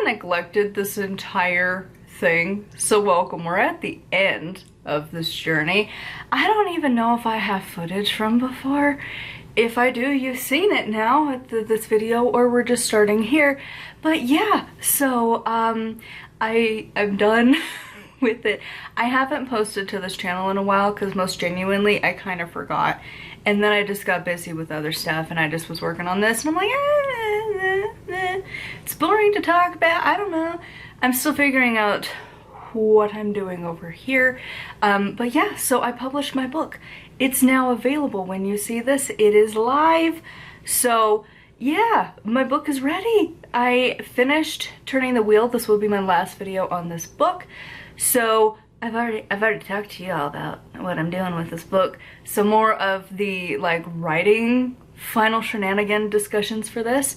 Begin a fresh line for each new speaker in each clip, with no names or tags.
neglected this entire thing, so welcome. We're at the end of this journey. I don't even know if I have footage from before. If I do, you've seen it now at this video, or we're just starting here. But yeah, so I'm done with it. I haven't posted to this channel in a while because most genuinely I kind of forgot, and then I just got busy with other stuff and I just was working on this and I'm like, it's boring to talk about. I don't know, I'm still figuring out what I'm doing over here. But yeah, so I published my book. It's now available. When you see this, it is live. So yeah, my book is ready. I finished turning the wheel. This will be my last video on this book. So I've already talked to you all about what I'm doing with this book. So more of the like writing final shenanigan discussions for this.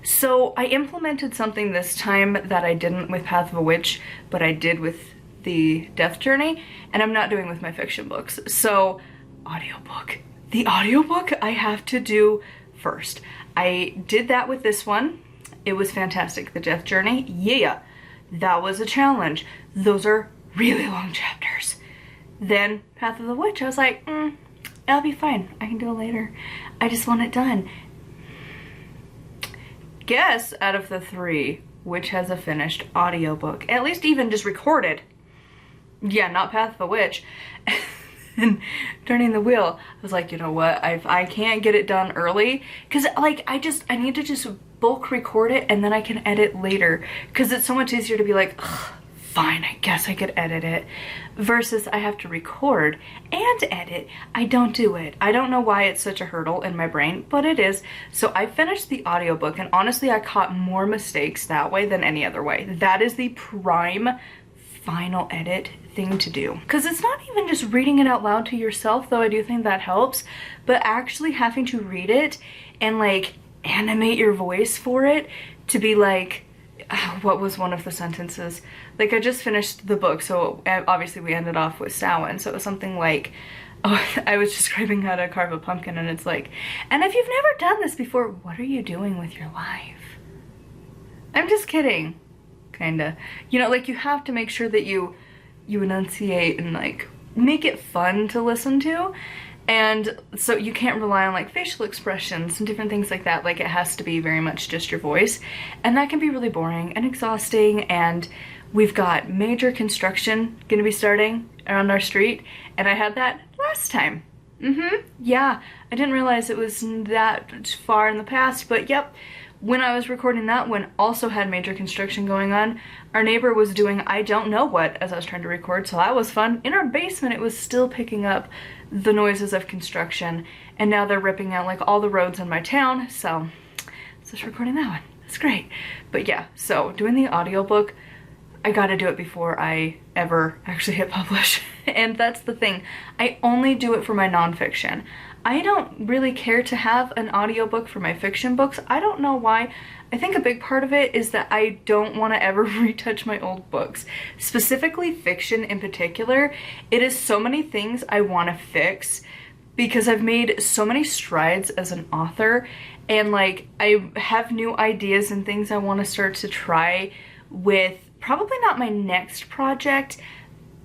So I implemented something this time that I didn't with Path of a Witch, but I did with the Death Journey, and I'm not doing with my fiction books. So audiobook. The audiobook I have to do first. I did that with this one. It was fantastic. The Death Journey, yeah, that was a challenge. Those are really long chapters. Then Path of the Witch, I was like, I'll be fine. I can do it later. I just want it done. Guess out of the three, which has a finished audiobook? At least even just recorded. Yeah, not Path of a Witch. And turning the wheel, I was like, you know what, I can't get it done early because like I need to just bulk record it and then I can edit later, because it's so much easier to be like, fine, I guess I could edit it, versus I have to record and edit. I don't do it. I don't know why it's such a hurdle in my brain, but it is. So I finished the audiobook, and honestly I caught more mistakes that way than any other way. That is the prime final edit thing to do, because it's not even just reading it out loud to yourself, though I do think that helps, but actually having to read it and like animate your voice for it to be like, what was one of the sentences? Like, I just finished the book, so obviously we ended off with Samhain, so it was something like, oh, I was describing how to carve a pumpkin, and it's like, and if you've never done this before, what are you doing with your life? I'm just kidding, kinda. You know, like, you have to make sure that you enunciate and like make it fun to listen to, and so you can't rely on like facial expressions and different things like that. Like, it has to be very much just your voice, and that can be really boring and exhausting. And we've got major construction gonna be starting around our street, and I had that last time. Yeah, I didn't realize it was that far in the past, but yep, when I was recording that one, also had major construction going on. Our neighbor was doing I don't know what as I was trying to record, so that was fun. In our basement, it was still picking up the noises of construction, and now they're ripping out like all the roads in my town, so just recording that one. That's great. But yeah, so doing the audiobook, I gotta do it before I ever actually hit publish. And that's the thing, I only do it for my nonfiction. I don't really care to have an audiobook for my fiction books. I don't know why. I think a big part of it is that I don't want to ever retouch my old books. Specifically fiction in particular. It is so many things I want to fix because I've made so many strides as an author, and like I have new ideas and things I want to start to try with probably not my next project,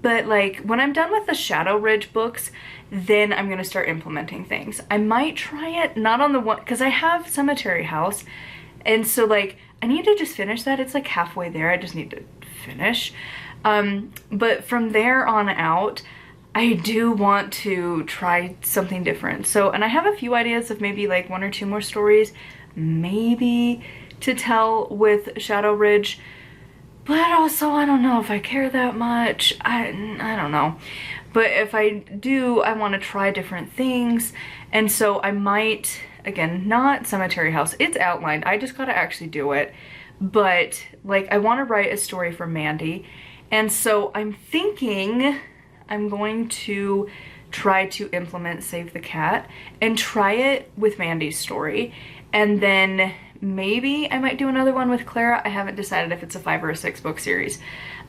but like when I'm done with the Shadow Ridge books, then I'm gonna start implementing things. I might try it, not on the one, because I have Cemetery House, and so like I need to just finish that. It's like halfway there, I just need to finish. But from there on out, I do want to try something different. So, and I have a few ideas of maybe like 1 or 2 more stories, maybe to tell with Shadow Ridge. But also, I don't know if I care that much. I don't know. But if I do, I want to try different things. And so I might, again, not Cemetery House. It's outlined. I just got to actually do it. But like, I want to write a story for Mandy. And so I'm thinking I'm going to try to implement Save the Cat and try it with Mandy's story. And then maybe I might do another one with Clara. I haven't decided if it's a 5 or a 6 book series.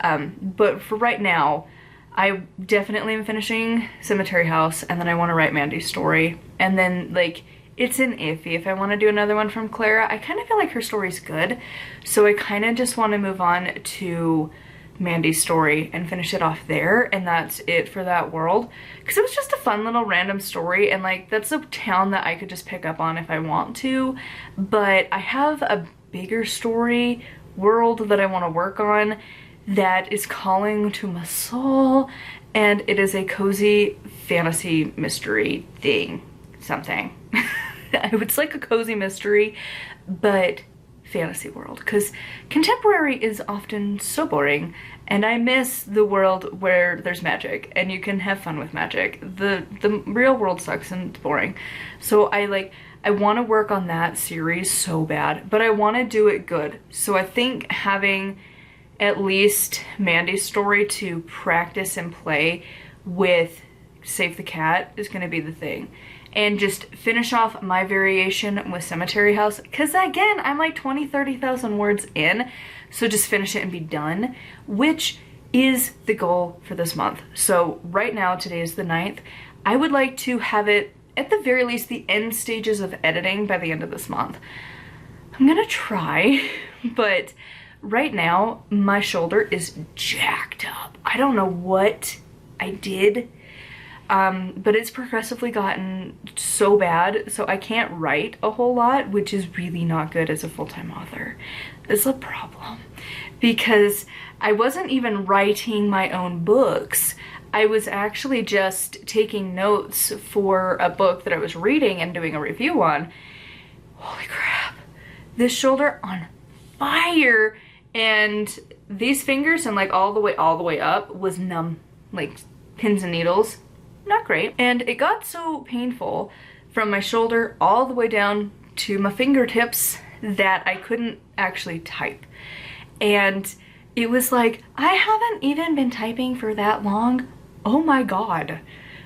But for right now, I definitely am finishing Cemetery House, and then I want to write Mandy's story. And then like it's an iffy if I want to do another one from Clara. I kind of feel like her story's good, so I kind of just want to move on to Mandy's story and finish it off there, and that's it for that world, because it was just a fun little random story, and like that's a town that I could just pick up on if I want to. But I have a bigger story world that I want to work on that is calling to my soul, and it is a cozy fantasy mystery thing, something. It's like a cozy mystery but fantasy world, because contemporary is often so boring, and I miss the world where there's magic and you can have fun with magic. The real world sucks and it's boring. So I want to work on that series so bad, but I want to do it good. So I think having at least Mandy's story to practice and play with Save the Cat is going to be the thing. And just finish off my variation with Cemetery House, because again, I'm like 30,000 words in, so just finish it and be done, which is the goal for this month. So right now, today is the 9th, I would like to have it at the very least the end stages of editing by the end of this month. I'm gonna try, but right now my shoulder is jacked up. I don't know what I did, but it's progressively gotten so bad, so I can't write a whole lot, which is really not good as a full-time author. It's a problem, because I wasn't even writing my own books. I was actually just taking notes for a book that I was reading and doing a review on. Holy crap. This shoulder on fire, and these fingers and like all the way up was numb, like pins and needles. Not great. And it got so painful from my shoulder all the way down to my fingertips that I couldn't actually type. And it was like, I haven't even been typing for that long. Oh my God.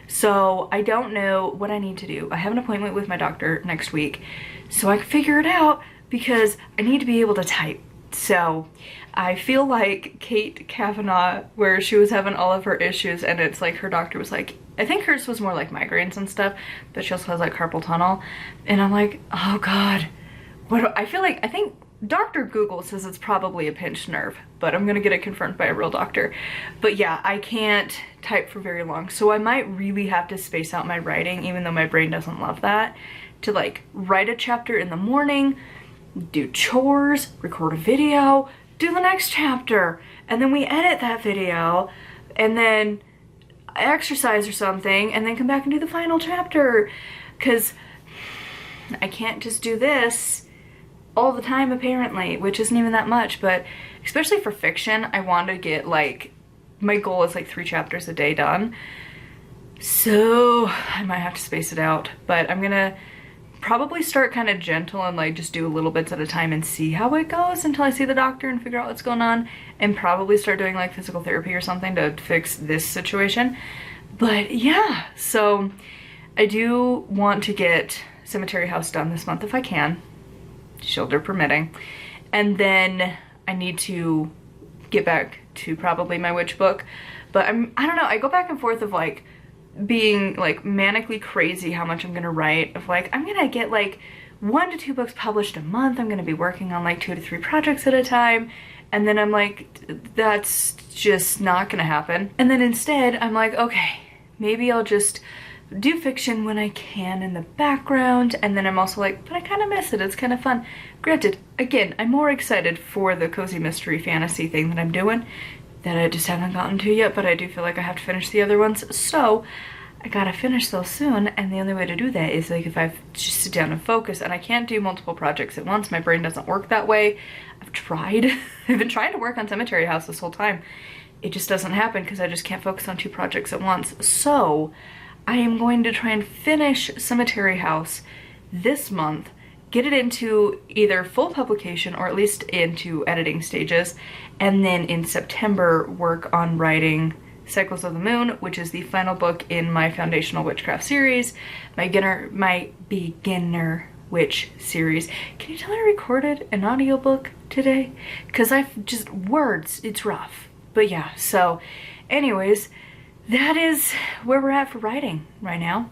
So I don't know what I need to do. I have an appointment with my doctor next week, so I can figure it out, because I need to be able to type. So I feel like Kate Kavanaugh, where she was having all of her issues, and it's like her doctor was like, I think hers was more like migraines and stuff, but she also has like carpal tunnel. And I'm like, oh God, I think Dr. Google says it's probably a pinched nerve, but I'm gonna get it confirmed by a real doctor. But yeah, I can't type for very long, so I might really have to space out my writing, even though my brain doesn't love that, to like write a chapter in the morning, do chores, record a video, do the next chapter, and then we edit that video, and then exercise or something, and then come back and do the final chapter, because I can't just do this all the time apparently, which isn't even that much. But especially for fiction, I want to get like, my goal is like 3 chapters a day done, so I might have to space it out. But I'm gonna probably start kind of gentle and like just do little bits at a time and see how it goes until I see the doctor and figure out what's going on, and probably start doing like physical therapy or something to fix this situation. But yeah, so I do want to get Cemetery House done this month if I can, shoulder permitting, and then I need to get back to probably my witch book. But I don't know, I go back and forth of like being like manically crazy how much I'm gonna write, of like I'm gonna get like 1 to 2 books published a month, I'm gonna be working on like 2 to 3 projects at a time, and then I'm like, that's just not gonna happen. And then instead I'm like, okay, maybe I'll just do fiction when I can in the background. And then I'm also like, but I kind of miss it, it's kind of fun. Granted, again, I'm more excited for the cozy mystery fantasy thing that I'm doing, that I just haven't gotten to yet, but I do feel like I have to finish the other ones, so I gotta finish those soon. And the only way to do that is like if I just sit down and focus, and I can't do multiple projects at once. My brain doesn't work that way. I've tried. I've been trying to work on Cemetery House this whole time. It just doesn't happen because I just can't focus on 2 projects at once. So I am going to try and finish Cemetery House this month, get it into either full publication or at least into editing stages, and then in September work on writing Cycles of the Moon, which is the final book in my Foundational Witchcraft series, my beginner witch series. Can you tell I recorded an audiobook today? Because I've just, words, it's rough. But yeah, so anyways, that is where we're at for writing right now.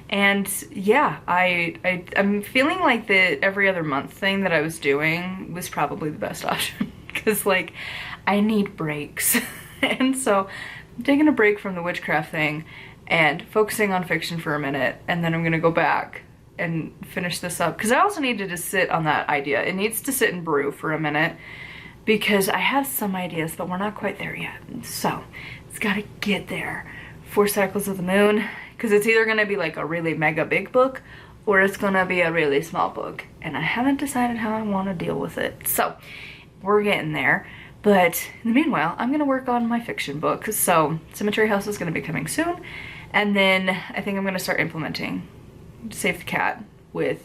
And yeah, I'm feeling like the every other month thing that I was doing was probably the best option because like I need breaks. And so I'm taking a break from the witchcraft thing and focusing on fiction for a minute, and then I'm gonna go back and finish this up because I also needed to sit on that idea. It needs to sit and brew for a minute because I have some ideas, but we're not quite there yet. So it's gotta get there. 4 Cycles of the Moon, because it's either gonna be like a really mega big book or it's gonna be a really small book, and I haven't decided how I want to deal with it. So we're getting there. But in the meanwhile, I'm gonna work on my fiction book. So Cemetery House is gonna be coming soon, and then I think I'm gonna start implementing Save the Cat with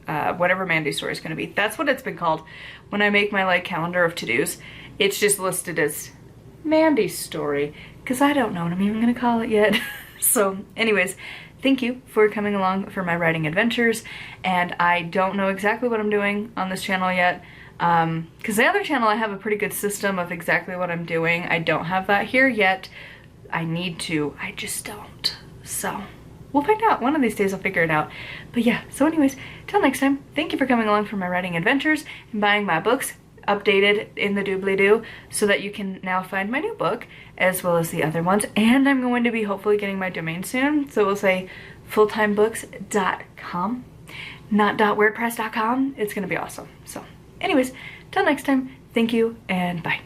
whatever Mandy's story is gonna be. That's what it's been called. When I make my like calendar of to-dos, it's just listed as Mandy's story, because I don't know what I'm even gonna call it yet. So anyways, thank you for coming along for my writing adventures, and I don't know exactly what I'm doing on this channel yet, because the other channel I have a pretty good system of exactly what I'm doing. I don't have that here yet. I need to, I just don't. So we'll find out. One of these days I'll figure it out. But yeah, so anyways, till next time, thank you for coming along for my writing adventures and buying my books updated in the doobly-doo so that you can now find my new book as well as the other ones. And I'm going to be hopefully getting my domain soon, so we'll say fulltimebooks.com, not .wordpress.com. It's gonna be awesome. So anyways, till next time, thank you and bye.